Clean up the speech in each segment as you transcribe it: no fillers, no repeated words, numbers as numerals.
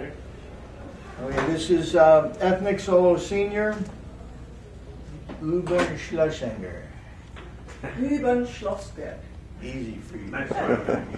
Okay. Okay, this is ethnic solo senior, Uebern Schlossanger. Uebern Schlossanger. Easy for you. Nice one.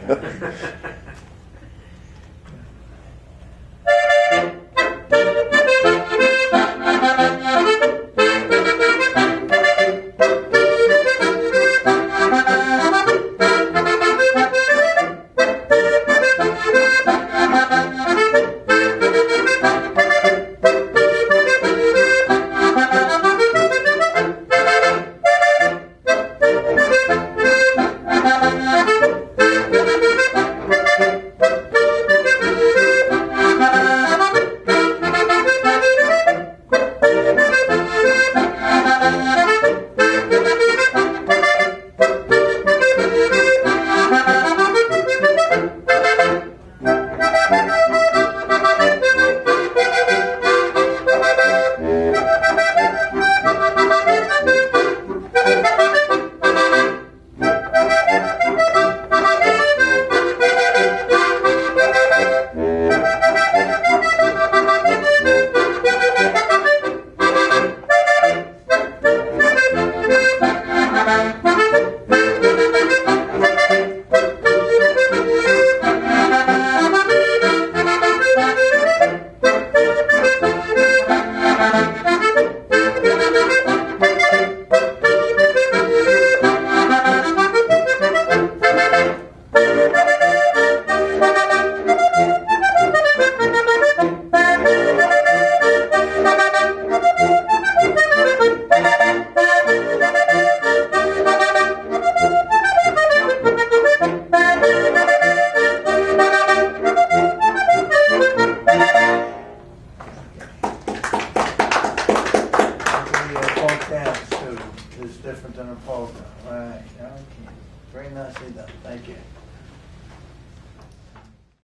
Is different than a polka. Right. Okay. Very nicely done. Thank you.